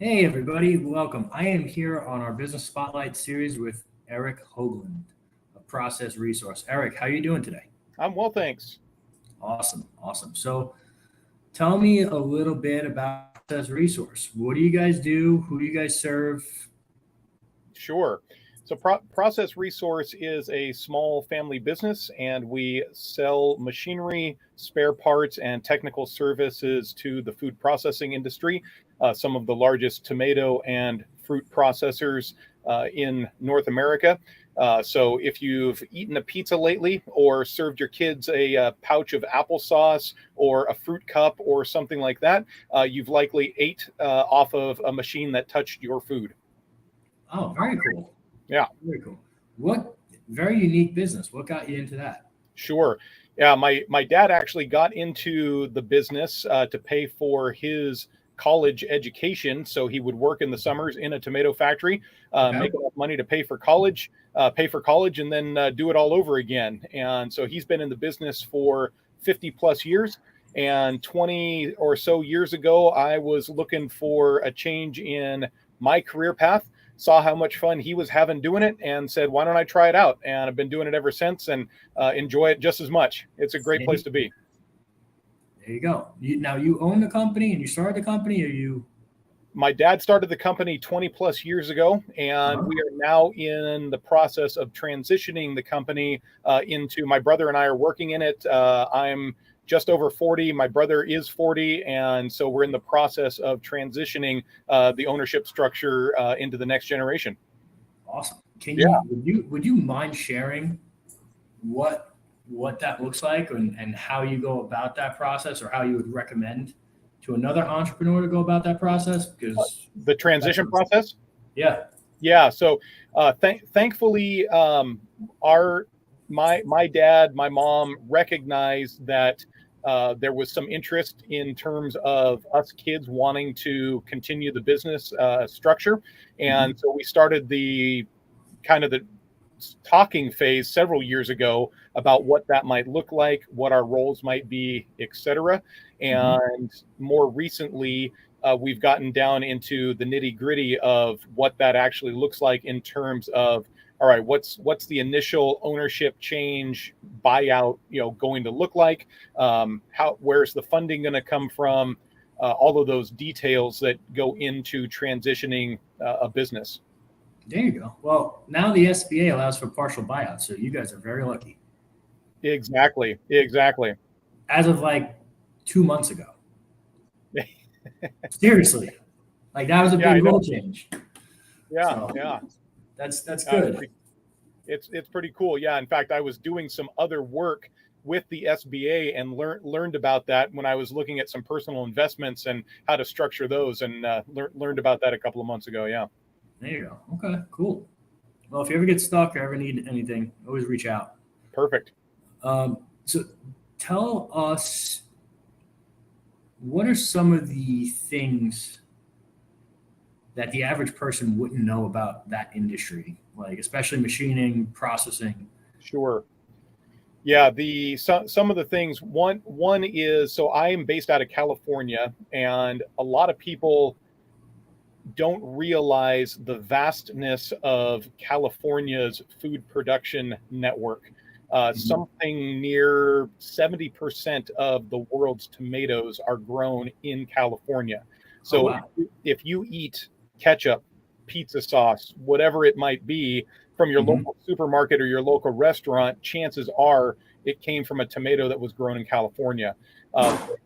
Hey everybody, welcome. I am here on our Business Spotlight series with Eric Hougland, a process resource. Eric, how are you doing today? I'm well, thanks. Awesome. So tell me a little bit about process resource. What do you guys do? Who do you guys serve? Sure. So, Process Resource is a small family business, and we sell machinery, spare parts, and technical services to the food processing industry. Some of the largest tomato and fruit processors in North America. So, if you've eaten a pizza lately, or served your kids a pouch of applesauce, or a fruit cup, or something like that, you've likely ate off of a machine that touched your food. Oh, very cool. Yeah. Very cool. What very unique business. What got you into that? Sure. Yeah, my dad actually got into the business to pay for his college education. So he would work in the summers in a tomato factory, Okay. make enough money to pay for college, and then do it all over again. And so he's been in the business for 50 plus years. And 20 or so years ago, I was looking for a change in my career path, saw how much fun he was having doing it, and said, why don't I try it out? And I've been doing it ever since, and enjoy it just as much. It's a great place There to be. you go. Now you own the company and you started the company, or you? My dad started the company 20 plus years ago, and Uh-huh. we are now in the process of transitioning the company into my brother and I are working in it. I'm just over 40. My brother is 40. And so we're in the process of transitioning the ownership structure into the next generation. Awesome. Can Yeah. you would you mind sharing what that looks like and how you go about that process or how you would recommend to another entrepreneur to go about that process? Because The that transition sounds, process. yeah. Yeah. So thankfully, our my dad, my mom recognized that there was some interest in terms of us kids wanting to continue the business structure, and Mhm. so we started the kind of the talking phase several years ago about what that might look like, what our roles might be, etc. Mhm. And more recently, we've gotten down into the nitty gritty of what that actually looks like in terms of, all right, what's the initial ownership change buyout, going to look like? How where's the funding going to come from? All of those details that go into transitioning a business. There you go. Well, now the SBA allows for partial buyouts, so you guys are very lucky. Exactly, exactly. As of like 2 months ago. Seriously. Like that was a Yeah, big I know. rule change. Yeah, So yeah. that's It's good. pretty it's pretty cool. Yeah, in fact, I was doing some other work with the SBA and learned about that when I was looking at some personal investments and how to structure those, and learned about that a couple of months ago. Yeah, There you go. Okay, cool. Well, if you ever get stuck or ever need anything, always reach out. perfect. So tell us, what are some of the things that the average person wouldn't know about that industry, like especially machining, processing? Sure. Yeah, the some of the things. One is, so I am based out of California, and a lot of people don't realize the vastness of California's food production network. Mhm. Something near 70% of the world's tomatoes are grown in California. Oh So wow. if you eat ketchup, pizza sauce, whatever it might be, from your Hmm. local supermarket or your local restaurant, chances are it came from a tomato that was grown in California.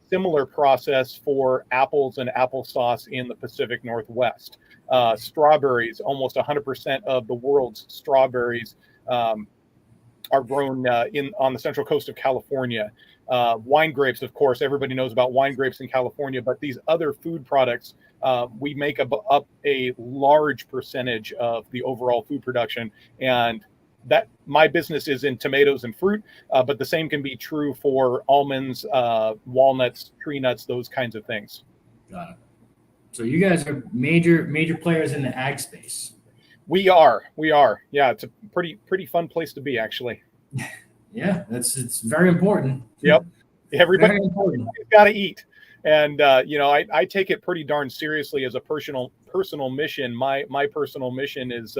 Similar process for apples and applesauce in the Pacific Northwest. Strawberries, almost 100% of the world's strawberries um, are grown in on the central coast of California. Wine grapes, of course, everybody knows about wine grapes in California, but these other food products, we make up a large percentage of the overall food production. And that my business is in tomatoes and fruit, but the same can be true for almonds, walnuts, tree nuts, those kinds of things. Got it. So you guys are major players in the ag space. We are. Yeah, it's a pretty fun place to be, actually. Yeah, it's very important. Yep. Everybody, Very important. everybody's got to eat. And I take it pretty darn seriously as a personal mission. My personal mission is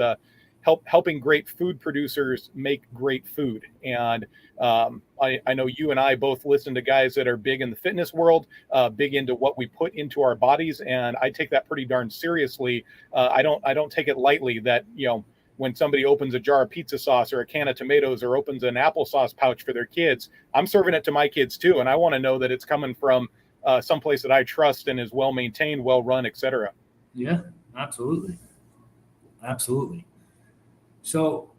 helping great food producers make great food. And I know you and I both listen to guys that are big in the fitness world, big into what we put into our bodies, and I take that pretty darn seriously. I don't take it lightly that when somebody opens a jar of pizza sauce or a can of tomatoes or opens an applesauce pouch for their kids, I'm serving it to my kids too, and I want to know that it's coming from someplace that I trust and is well maintained, well run, etc. Yeah, absolutely. Absolutely. So,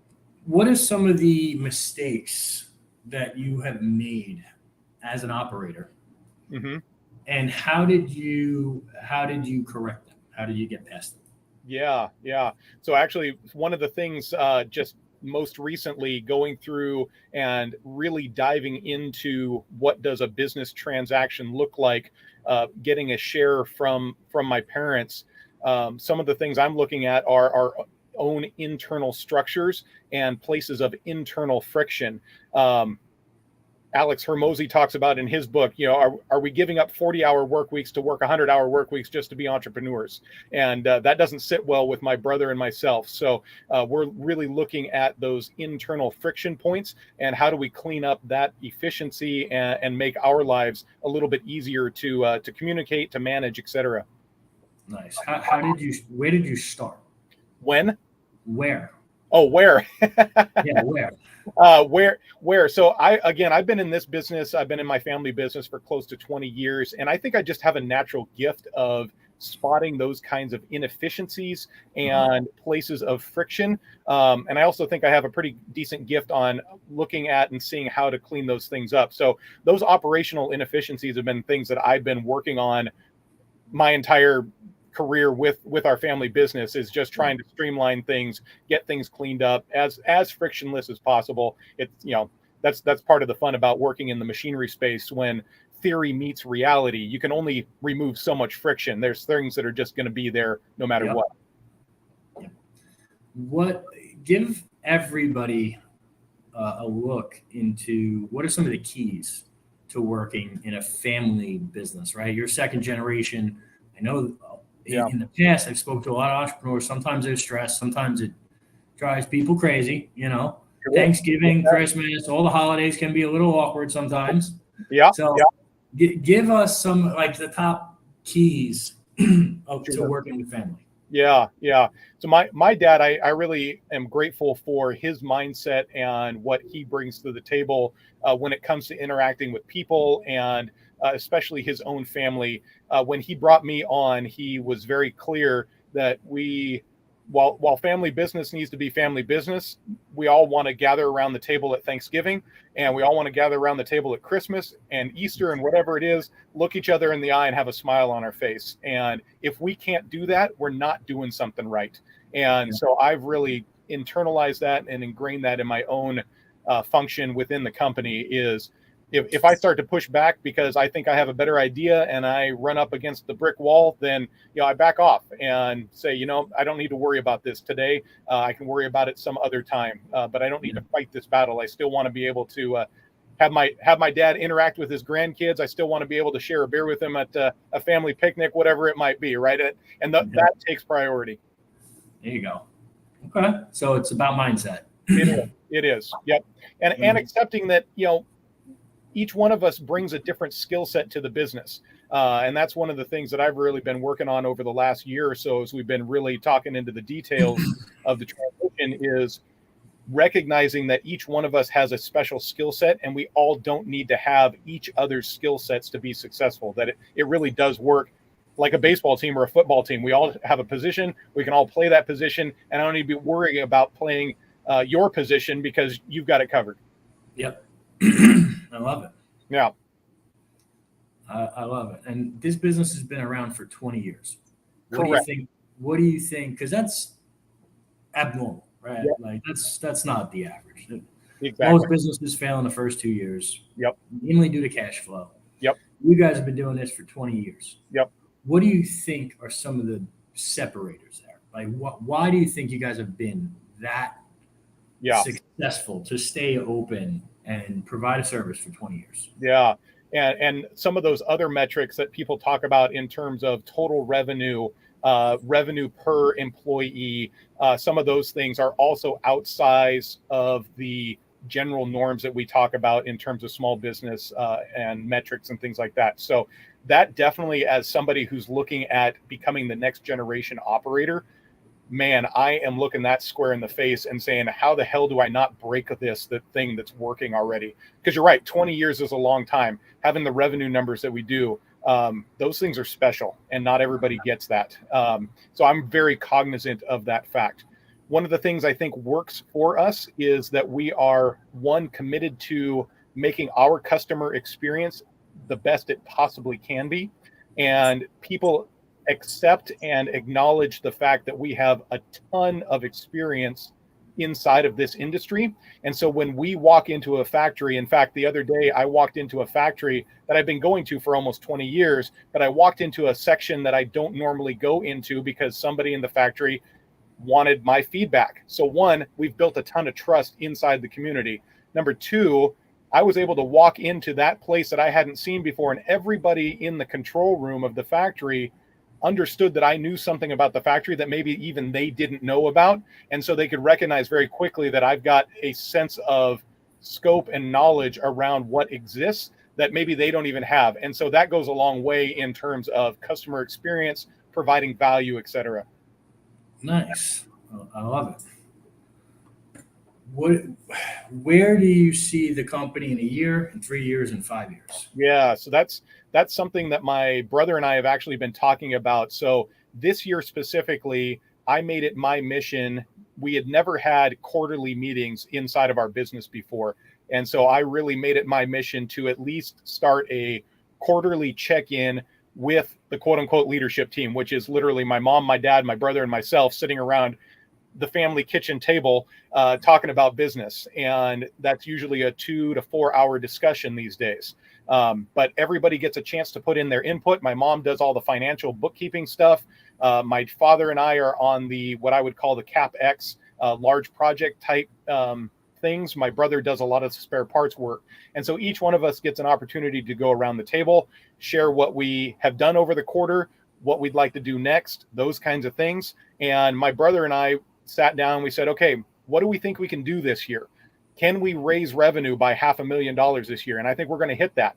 what are some of the mistakes that you have made as an operator, Mm-hmm. and how did you correct them? How did you get past them? Yeah. So actually, one of the things just most recently going through and really diving into what does a business transaction look like, getting a share from my parents. Some of the things I'm looking at are our own internal structures and places of internal friction. Alex Hermosi talks about in his book, are we giving up 40-hour work weeks to work 100-hour work weeks just to be entrepreneurs? And that doesn't sit well with my brother and myself. So we're really looking at those internal friction points and how do we clean up that efficiency and make our lives a little bit easier to communicate, to manage, etc. Nice. Where did you start? When? Where? Oh, where? Yeah, where? Where? So I've been in this business. I've been in my family business for close to 20 years. And I think I just have a natural gift of spotting those kinds of inefficiencies and places of friction. And I also think I have a pretty decent gift on looking at and seeing how to clean those things up. So those operational inefficiencies have been things that I've been working on my entire career with our family business, is just trying to streamline things, get things cleaned up as frictionless as possible. It's that's part of the fun about working in the machinery space. When theory meets reality, you can only remove so much friction. There's things that are just going to be there no matter what. What give everybody a look into what are some of the keys to working in a family business, right? You're second generation. I know in the past, I've spoken to a lot of entrepreneurs. Sometimes there's stress. Sometimes it drives people crazy. Thanksgiving, Christmas, all the holidays can be a little awkward sometimes. Yeah. So give us some, like, the top keys to working with family. Yeah. So my dad, I really am grateful for his mindset and what he brings to the table when it comes to interacting with people, and especially his own family. When he brought me on, he was very clear that while family business needs to be family business, we all want to gather around the table at Thanksgiving, and we all want to gather around the table at Christmas and Easter and whatever it is, look each other in the eye and have a smile on our face. And if we can't do that, we're not doing something right. And so I've really internalized that and ingrained that in my own function within the company. Is if I start to push back because I think I have a better idea and I run up against the brick wall, then I back off and say, I don't need to worry about this today. I can worry about it some other time, but I don't need to fight this battle. I still want to be able to have my dad interact with his grandkids. I still want to be able to share a beer with him at a family picnic, whatever it might be, right? And that takes priority. There you go. Okay, so it's about mindset. It is. Yep. And accepting that each one of us brings a different skill set to the business. And that's one of the things that I've really been working on over the last year or so, as we've been really talking into the details of the transition, is recognizing that each one of us has a special skill set, and we all don't need to have each other's skill sets to be successful. That it really does work like a baseball team or a football team. We all have a position. We can all play that position, and I don't need to be worrying about playing your position because you've got it covered. Yep. I love it. Yeah. I love it. And this business has been around for 20 years. Correct. What do you think? Because that's abnormal, right? Yep. Like that's not the average. Exactly. Most businesses fail in the first 2 years. Yep. Mainly due to cash flow. Yep. You guys have been doing this for 20 years. Yep. What do you think are some of the separators there? Like, why do you think you guys have been that successful to stay open and provide a service for 20 years? Yeah. and some of those other metrics that people talk about in terms of total revenue, revenue per employee, some of those things are also outsized of the general norms that we talk about in terms of small business and metrics and things like that. So that definitely, as somebody who's looking at becoming the next generation operator, man, I am looking that square in the face and saying, how the hell do I not break the thing that's working already? Because you're right, 20 years is a long time. Having the revenue numbers that we do, those things are special, and not everybody gets that. So I'm very cognizant of that fact. One of the things I think works for us is that we are, one, committed to making our customer experience the best it possibly can be. And people accept and acknowledge the fact that we have a ton of experience inside of this industry. And so when we walk into a factory, in fact, the other day I walked into a factory that I've been going to for almost 20 years, but I walked into a section that I don't normally go into because somebody in the factory wanted my feedback. So one, we've built a ton of trust inside the community. Number two, I was able to walk into that place that I hadn't seen before, and everybody in the control room of the factory understood that I knew something about the factory that maybe even they didn't know about. And so they could recognize very quickly that I've got a sense of scope and knowledge around what exists that maybe they don't even have. And so that goes a long way in terms of customer experience, providing value, et cetera. Nice. I love it. Where do you see the company in a year, in 3 years, and 5 years? Yeah, so that's something that my brother and I have actually been talking about. So this year specifically, I made it my mission. We had never had quarterly meetings inside of our business before. And so I really made it my mission to at least start a quarterly check-in with the quote unquote leadership team, which is literally my mom, my dad, my brother, and myself sitting around the family kitchen table talking about business. And that's usually a 2 to 4 hour discussion these days. But everybody gets a chance to put in their input. My mom does all the financial bookkeeping stuff. My father and I are on the, what I would call the CapEx, large project type things. My brother does a lot of spare parts work. And so each one of us gets an opportunity to go around the table, share what we have done over the quarter, what we'd like to do next, those kinds of things. And my brother and I sat down, we said, okay, what do we think we can do this year? Can we raise revenue by $500,000 this year? And I think we're going to hit that.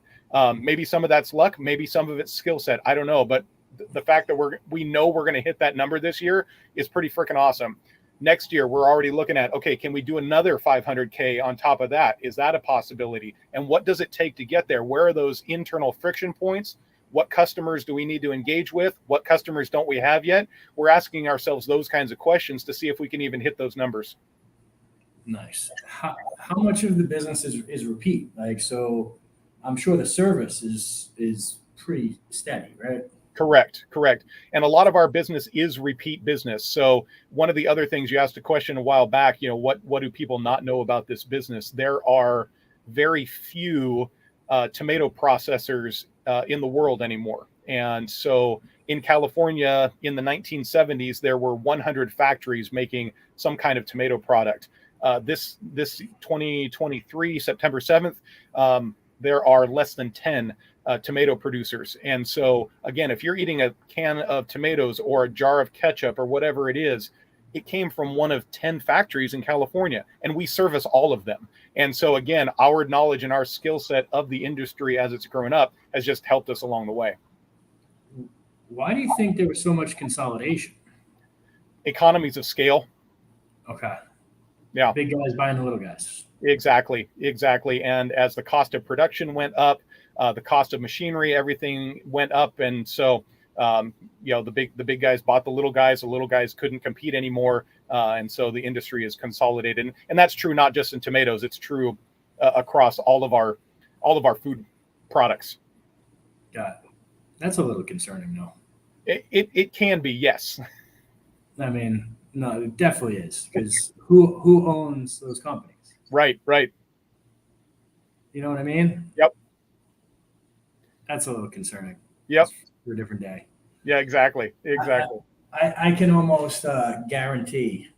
Maybe some of that's luck, maybe some of it's skill set. I don't know. But the fact that we know we're going to hit that number this year is pretty freaking awesome. Next year, we're already looking at, okay, can we do another 500K on top of that? Is that a possibility? And what does it take to get there? Where are those internal friction points? What customers do we need to engage with? What customers don't we have yet? We're asking ourselves those kinds of questions to see if we can even hit those numbers. Nice. How much of the business is repeat? Like, so I'm sure the service is pretty steady, right? Correct. And a lot of our business is repeat business. So one of the other things you asked a question a while back, what do people not know about this business? There are very few tomato processors in the world anymore. And so in California in the 1970s, there were 100 factories making some kind of tomato product. This 2023, September 7th, there are less than 10 tomato producers. And so again, if you're eating a can of tomatoes or a jar of ketchup or whatever it is, it came from one of 10 factories in California, and we service all of them. And so again, our knowledge and our skill set of the industry as it's grown up has just helped us along the way. Why do you think there was so much consolidation? Economies of scale. Okay. Yeah. Big guys buying the little guys. Exactly. And as the cost of production went up, the cost of machinery, everything went up. And so, the big guys bought the little guys couldn't compete anymore. And so the industry is consolidated. And that's true, not just in tomatoes. It's true across all of our food products. Got it. That's a little concerning though. It can be, yes. I mean, no, it definitely is, because who owns those companies? Right. You know what I mean? Yep. That's a little concerning. Yep. That's for a different day. Yeah, exactly. I can almost guarantee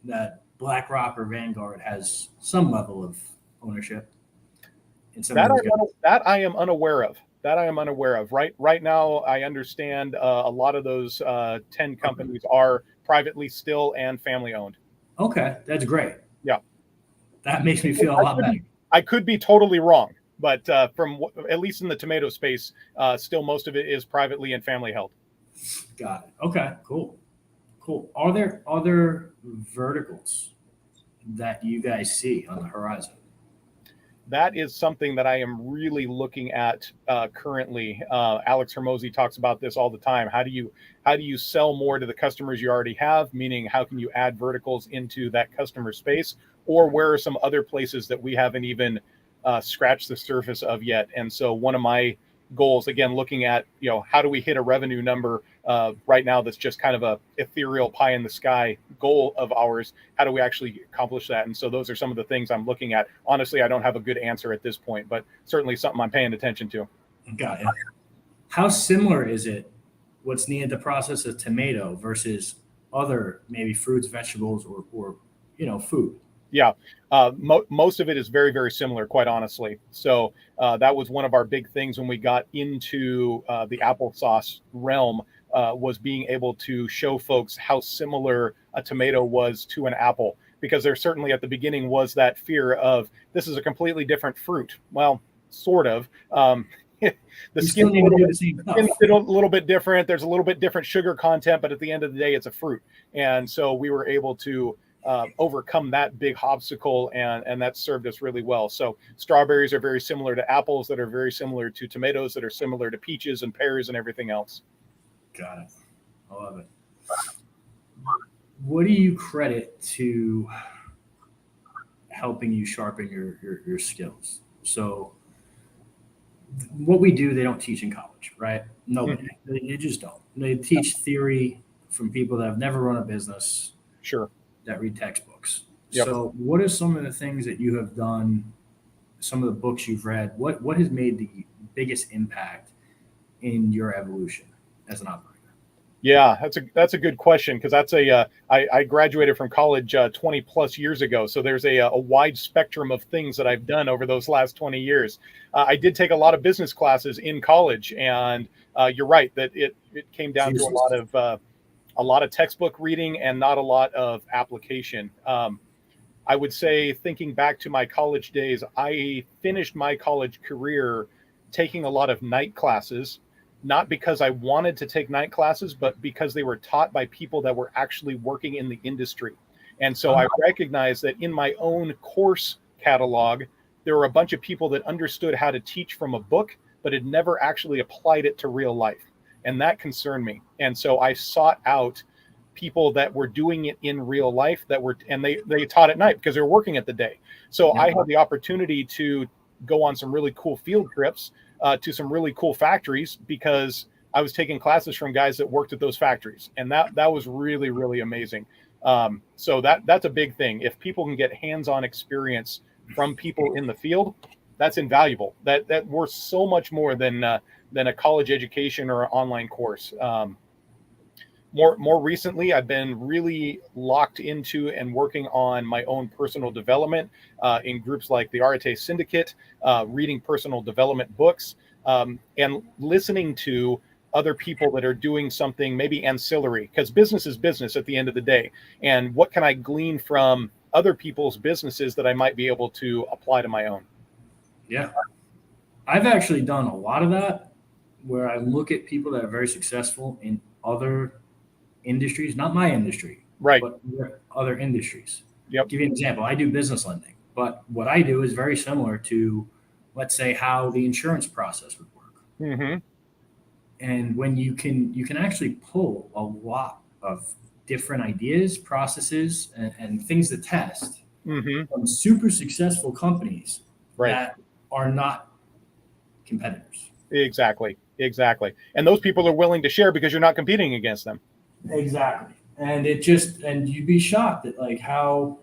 that BlackRock or Vanguard has some level of ownership. in some of those guys? That I am unaware of. That I am unaware of. Right now, I understand a lot of those 10 companies are privately still and family owned. Okay, that's great. Yeah, that makes me feel a lot better. I could be totally wrong, but from at least in the tomato space, still most of it is privately and family held. Got it. Okay, cool. Are there other verticals that you guys see on the horizon? That is something that I am really looking at currently. Alex Hermosi talks about this all the time. How do you sell more to the customers you already have? Meaning, how can you add verticals into that customer space, or where are some other places that we haven't even scratched the surface of yet? And so, one of my goals, again, looking at how do we hit a revenue number right now that's just kind of a ethereal pie in the sky goal of ours. How do we actually accomplish that? And so those are some of the things I'm looking at. Honestly, I don't have a good answer at this point, but certainly something I'm paying attention to. Got it. How similar is it, what's needed to process a tomato versus other maybe fruits, vegetables, or food? Yeah, most of it is very, very similar, quite honestly. So that was one of our big things when we got into the applesauce realm, was being able to show folks how similar a tomato was to an apple. Because there certainly at the beginning was that fear of, this is a completely different fruit. Well, sort of. The skin's a little bit different. There's a little bit different sugar content, but at the end of the day, it's a fruit. And so we were able to overcome that big obstacle, and that served us really well. So strawberries are very similar to apples, that are very similar to tomatoes, that are similar to peaches and pears and everything else. Got it. I love it. What do you credit to helping you sharpen your skills? So what we do, they don't teach in college, right? Nobody. They just don't. They teach theory from people that have never run a business. Sure. That read textbooks. Yep. So what are some of the things that you have done, some of the books you've read? What has made the biggest impact in your evolution as an operator? Yeah, that's a good question, because that's I graduated from college 20 plus years ago. So there's a wide spectrum of things that I've done over those last 20 years. I did take a lot of business classes in college, and you're right that it came down to a lot of textbook reading and not a lot of application. I would say, thinking back to my college days, I finished my college career taking a lot of night classes, not because I wanted to take night classes, but because they were taught by people that were actually working in the industry. And so I recognized that in my own course catalog, there were a bunch of people that understood how to teach from a book, but had never actually applied it to real life. And that concerned me. And so I sought out people that were doing it in real life, and they taught at night because they were working at the day. So I had the opportunity to go on some really cool field trips to some really cool factories, because I was taking classes from guys that worked at those factories. And that was really, really amazing. So that's a big thing. If people can get hands-on experience from people in the field, that's invaluable. That worth so much more than a college education or an online course. More recently, I've been really locked into and working on my own personal development in groups like the Arete Syndicate, reading personal development books, and listening to other people that are doing something maybe ancillary, because business is business at the end of the day. And what can I glean from other people's businesses that I might be able to apply to my own? Yeah. I've actually done a lot of that, where I look at people that are very successful in other industries, not my industry, right, but other industries. Yep. Give you an example. I do business lending, but what I do is very similar to, let's say, how the insurance process would work. Mm-hmm. And when you can actually pull a lot of different ideas, processes, and things to test from super successful companies that are not competitors. Exactly. And those people are willing to share because you're not competing against them. Exactly. And you'd be shocked at like how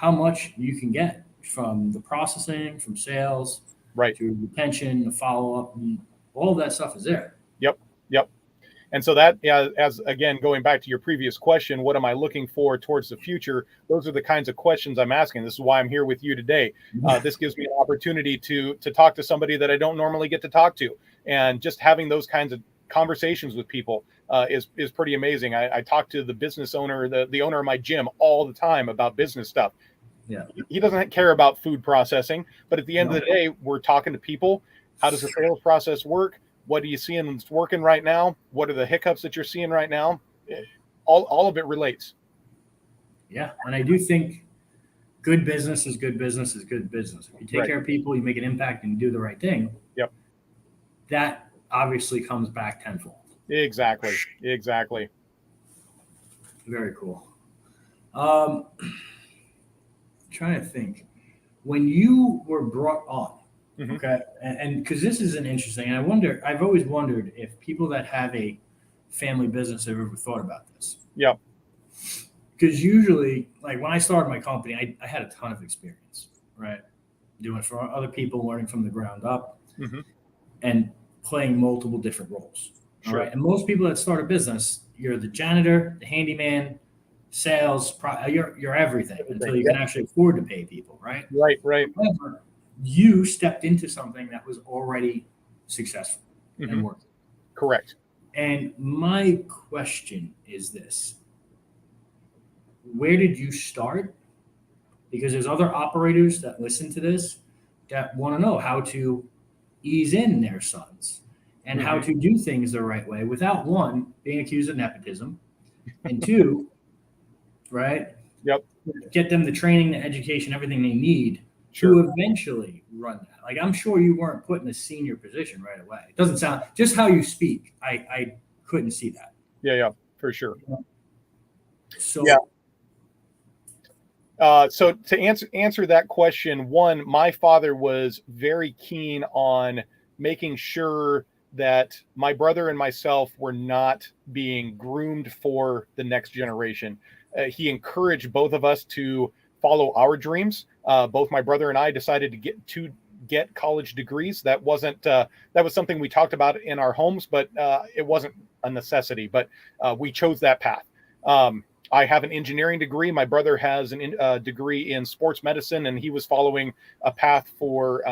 much you can get from the processing, from sales, right, to retention, the follow-up, all of that stuff is there. Yep. And so that, yeah, as again, going back to your previous question, what am I looking for towards the future? Those are the kinds of questions I'm asking. This is why I'm here with you today. This gives me an opportunity to talk to somebody that I don't normally get to talk to, and just having those kinds of conversations with people is pretty amazing. I talk to the business owner, the owner of my gym, all the time about business stuff. Yeah. He doesn't care about food processing, but at the end No. of the day, we're talking to people. How does the sales process work? What are you seeing that's working right now? What are the hiccups that you're seeing right now? All of it relates. Yeah. And I do think good business is good business is good business. If you take Right. care of people, you make an impact and you do the right thing. Yep. That obviously comes back tenfold. Exactly. Very cool. Trying to think. When you were brought on, Mhm. okay, and because this is an interesting, and I've always wondered if people that have a family business have ever thought about this. Yep. Because usually, like when I started my company, I had a ton of experience, right? Doing it for other people, learning from the ground up, Mhm. and playing multiple different roles. All Sure. right. And most people that start a business, you're the janitor, the handyman, sales, you're everything until you can actually afford to pay people, right? Right. However, you stepped into something that was already successful and Mhm. working. Correct. And my question is this: where did you start? Because there's other operators that listen to this that want to know how to ease in their sons and how Mhm. to do things the right way without, one, being accused of nepotism, and two, right, Yep. get them the training, the education, everything they need Sure. to eventually run that. Like, I'm sure you weren't put in a senior position right away. It doesn't sound, just how you speak, I couldn't see that. Yeah. For sure. So Yeah. So to answer that question, one, my father was very keen on making sure that my brother and myself were not being groomed for the next generation. He encouraged both of us to follow our dreams. Both my brother and I decided to get college degrees. That was something we talked about in our homes, but it wasn't a necessity. But we chose that path. I have an engineering degree. My brother has a degree in sports medicine, and he was following a path for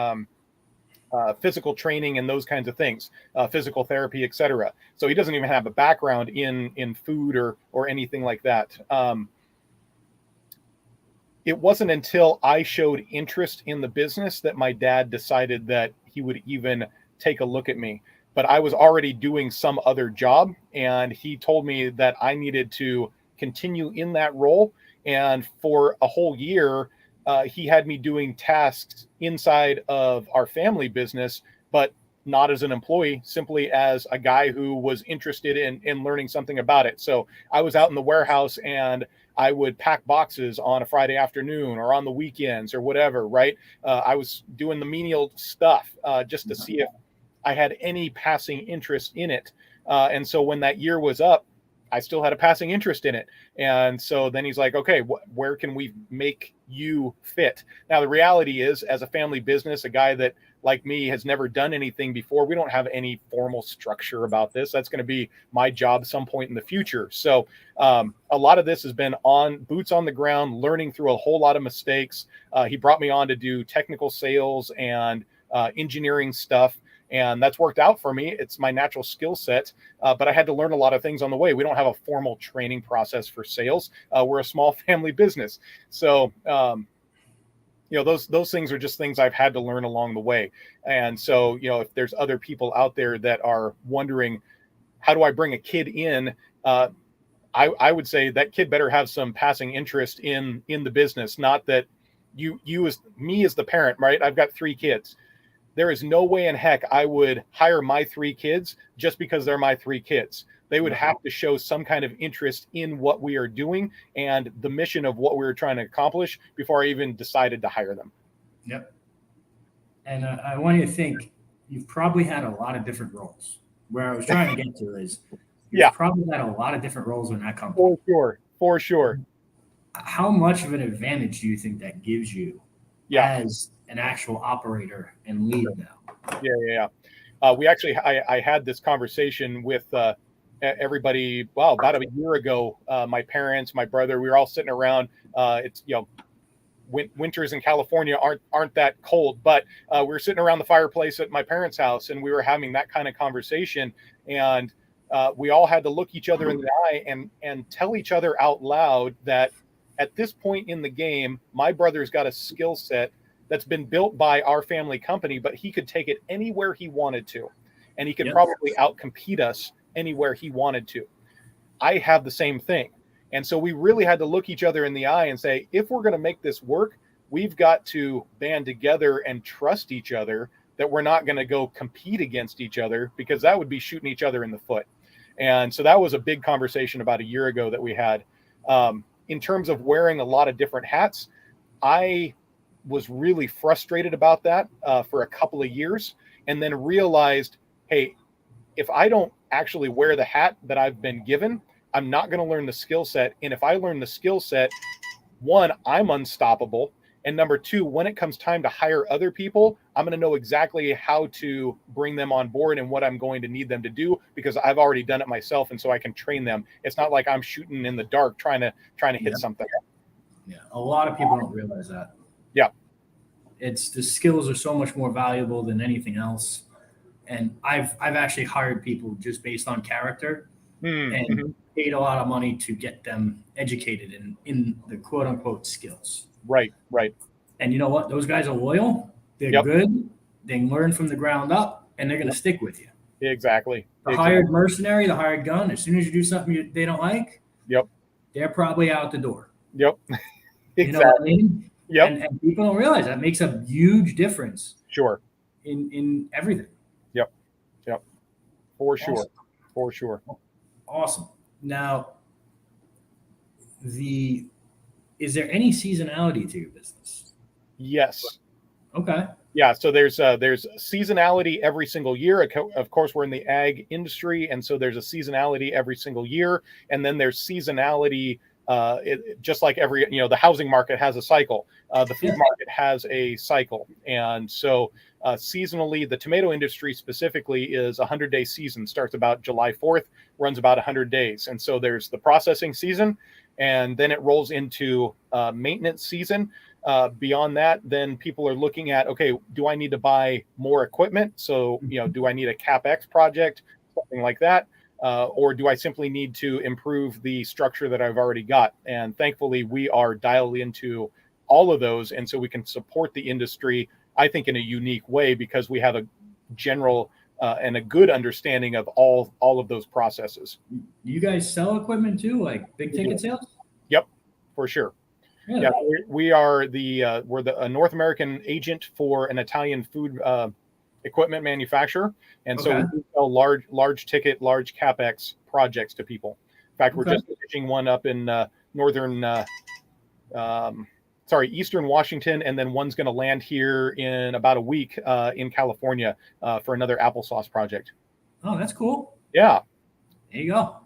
physical training and those kinds of things, physical therapy, etc. So he doesn't even have a background in food or anything like that. It wasn't until I showed interest in the business that my dad decided that he would even take a look at me. But I was already doing some other job, and he told me that I needed to continue in that role. And for a whole year, he had me doing tasks inside of our family business, but not as an employee, simply as a guy who was interested in learning something about it. So I was out in the warehouse, and I would pack boxes on a Friday afternoon or on the weekends or whatever, right? I was doing the menial stuff just to see if I had any passing interest in it. And so when that year was up, I still had a passing interest in it. And so then he's like, okay, where can we make you fit? Now, the reality is, as a family business, a guy that, like me, has never done anything before, we don't have any formal structure about this. That's going to be my job some point in the future. So a lot of this has been on boots on the ground, learning through a whole lot of mistakes. He brought me on to do technical sales and engineering stuff. And that's worked out for me. It's my natural skill set, but I had to learn a lot of things on the way. We don't have a formal training process for sales. We're a small family business. So, those things are just things I've had to learn along the way. And so, if there's other people out there that are wondering, how do I bring a kid in? I would say that kid better have some passing interest in the business. Not that you as me as the parent, right? I've got 3 kids. There is no way in heck I would hire my 3 kids just because they're my 3 kids. They would have to show some kind of interest in what we are doing and the mission of what we were trying to accomplish before I even decided to hire them. Yep. And I want you to think, you've probably had a lot of different roles. Where I was trying to get to is, you've probably had a lot of different roles in that company. For sure. How much of an advantage do you think that gives you as an actual operator and lead now? Yeah. We actually, I had this conversation with everybody, well, about a year ago, my parents, my brother, we were all sitting around. It's, winters in California aren't that cold, but we were sitting around the fireplace at my parents' house, and we were having that kind of conversation, and we all had to look each other in the eye and tell each other out loud that at this point in the game, my brother's got a skill set that's been built by our family company, but he could take it anywhere he wanted to, and he could probably outcompete us anywhere he wanted to. I have the same thing. And so we really had to look each other in the eye and say, if we're going to make this work, we've got to band together and trust each other, that we're not going to go compete against each other, because that would be shooting each other in the foot. And so that was a big conversation about a year ago that we had. In terms of wearing a lot of different hats, I was really frustrated about that for a couple of years, and then realized, hey, if I don't actually wear the hat that I've been given, I'm not going to learn the skill set. And if I learn the skill set, one, I'm unstoppable. And number two, when it comes time to hire other people, I'm going to know exactly how to bring them on board and what I'm going to need them to do, because I've already done it myself. And so I can train them. It's not like I'm shooting in the dark trying to hit something. Yeah. A lot of people don't realize that. Yeah. It's the skills are so much more valuable than anything else. And I've actually hired people just based on character and paid a lot of money to get them educated in the quote unquote skills. Right. And you know what? Those guys are loyal. They're good. They learn from the ground up, and they're going to stick with you. Exactly. The hired mercenary, the hired gun, as soon as you do something they don't like, they're probably out the door. Exactly. You know what I mean? Yep. And people don't realize that makes a huge difference. Sure. In everything. Yep. For sure. Awesome. Now, is there any seasonality to your business? Yes. Okay. Yeah. So there's seasonality every single year. Of course, we're in the ag industry, and so there's a seasonality every single year. And then there's seasonality, just like the housing market has a cycle. The food market has a cycle. And so seasonally, the tomato industry specifically is a 100-day season, starts about July 4th, runs about 100 days. And so there's the processing season, and then it rolls into maintenance season. Beyond that, then people are looking at, okay, do I need to buy more equipment? So, do I need a CapEx project, something like that? Or do I simply need to improve the structure that I've already got? And thankfully, we are dialed into all of those. And so we can support the industry, I think, in a unique way, because we have a general and a good understanding of all of those processes. You guys sell equipment too, like big ticket sales? Yep, for sure. Really? Yeah, we are we're a North American agent for an Italian food equipment manufacturer, and so we sell large ticket, large CapEx projects to people. In fact, we're just finishing one up in Eastern Washington, and then one's going to land here in about a week in California for another applesauce project. Oh, that's cool. Yeah. There you go.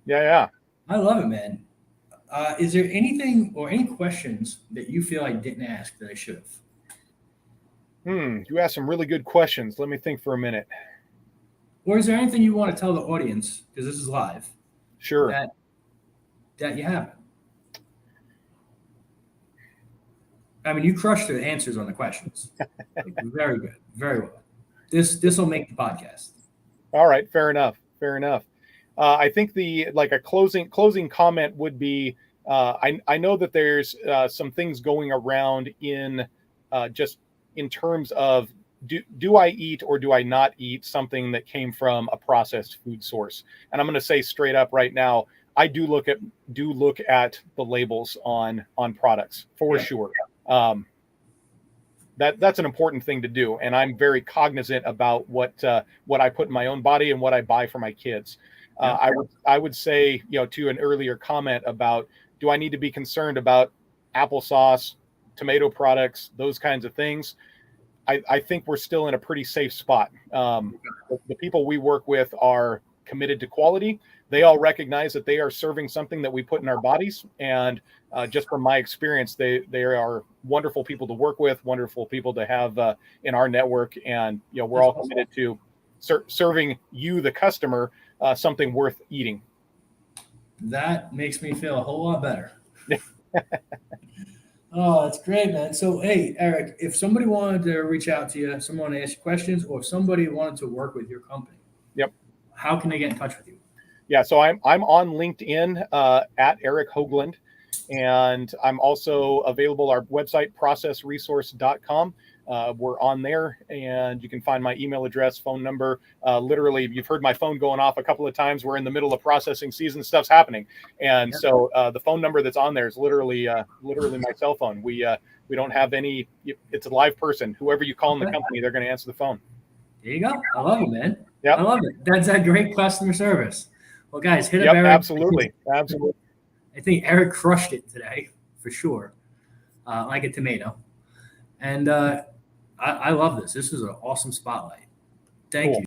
Yeah. I love it, man. Is there anything or any questions that you feel I didn't ask that I should have? You asked some really good questions. Let me think for a minute. Or is there anything you want to tell the audience, because this is live? Sure. That you haven't? I mean, you crushed the answers on the questions. Very good. Very well. This will make the podcast. All right. Fair enough. I think a closing comment would be, I know that there's some things going around in just in terms of do I eat or do I not eat something that came from a processed food source? And I'm going to say straight up right now, I do look at the labels on products for sure. That's an important thing to do, and I'm very cognizant about what I put in my own body and what I buy for my kids. I would say, to an earlier comment about, do I need to be concerned about applesauce, tomato products, those kinds of things? I think we're still in a pretty safe spot. The people we work with are committed to quality. They all recognize that they are serving something that we put in our bodies. And just from my experience, they are wonderful people to work with, wonderful people to have in our network. And, we're all committed to serving you, the customer, something worth eating. That makes me feel a whole lot better. Oh, that's great, man. So, hey, Eric, if somebody wanted to reach out to you, someone to ask you questions, or if somebody wanted to work with your company, Yep. how can they get in touch with you? Yeah, so I'm on LinkedIn at Eric Hougland, and I'm also available. Our website, processresource.com. We're on there, and you can find my email address, phone number. Literally, you've heard my phone going off a couple of times. We're in the middle of processing season, stuff's happening, and so the phone number that's on there is literally my cell phone. We don't have any. It's a live person. Whoever you call in the company, they're going to answer the phone. There you go. I love it, man. Yeah, I love it. That's a great customer service. Well, guys, hit up Eric. Absolutely. I think Eric crushed it today for sure, like a tomato. And I love this. This is an awesome spotlight. Thank you.